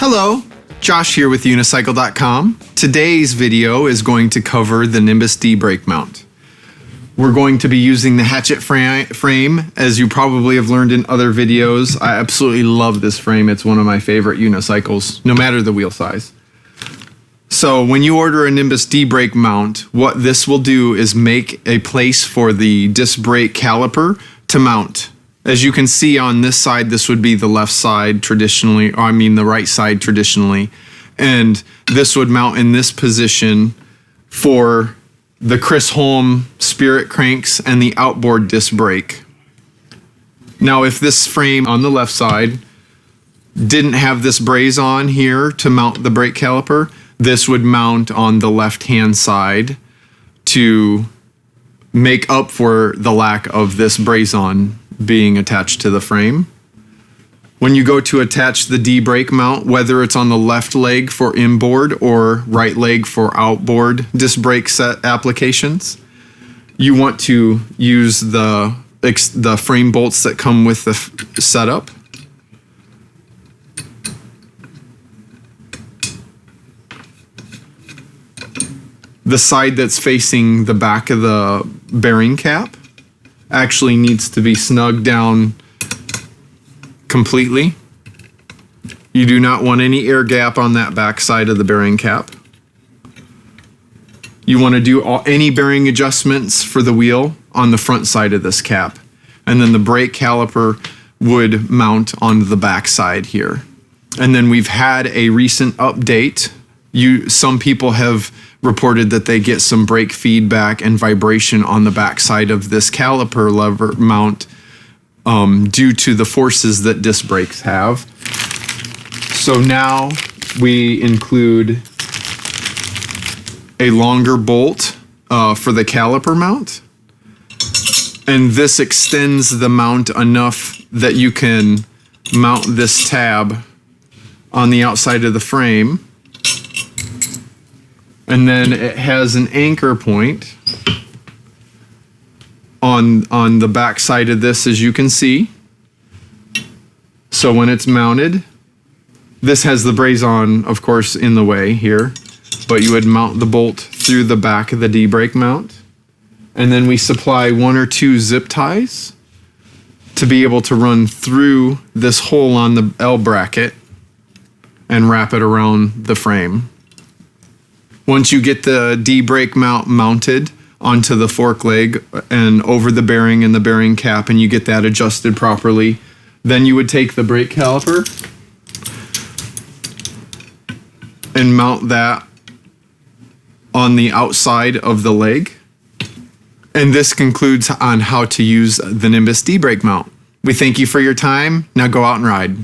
Hello, Josh here with Unicycle.com. Today's video is going to cover the Nimbus D'Brake Mount. We're going to be using the hatchet frame, as you probably have learned in other videos. I absolutely love this frame. It's one of my favorite unicycles, no matter the wheel size. So when you order a Nimbus D'Brake mount, what this will do is make a place for the disc brake caliper to mount. As you can see on this side, this would be the left side traditionally, or I mean the right side traditionally. And this would mount in this position for the Chris Holm spirit cranks and the outboard disc brake. Now, if this frame on the left side didn't have this braze on here to mount the brake caliper, this would mount on the left-hand side to make up for the lack of this braze on being attached to the frame. When you go to attach the D'Brake mount, whether it's on the left leg for inboard or right leg for outboard disc brake set applications, you want to use the frame bolts that come with the setup. The side that's facing the back of the bearing cap actually needs to be snugged down completely. You do not want any air gap on that back side of the bearing cap. You want to do any bearing adjustments for the wheel on the front side of this cap. And then the brake caliper would mount on the back side here. And then we've had a recent update. Some people have reported that they get some brake feedback and vibration on the backside of this caliper lever mount due to the forces that disc brakes have. So now we include a longer bolt for the caliper mount, and this extends the mount enough that you can mount this tab on the outside of the frame. And then it has an anchor point on the back side of this, as you can see. So when it's mounted, this has the braze on, of course, in the way here, but you would mount the bolt through the back of the D'Brake mount. And then we supply 1 or 2 zip ties to be able to run through this hole on the L bracket and wrap it around the frame. Once you get the D'Brake mount mounted onto the fork leg and over the bearing and the bearing cap, and you get that adjusted properly, then you would take the brake caliper and mount that on the outside of the leg. And this concludes on how to use the Nimbus D'Brake mount. We thank you for your time. Now go out and ride.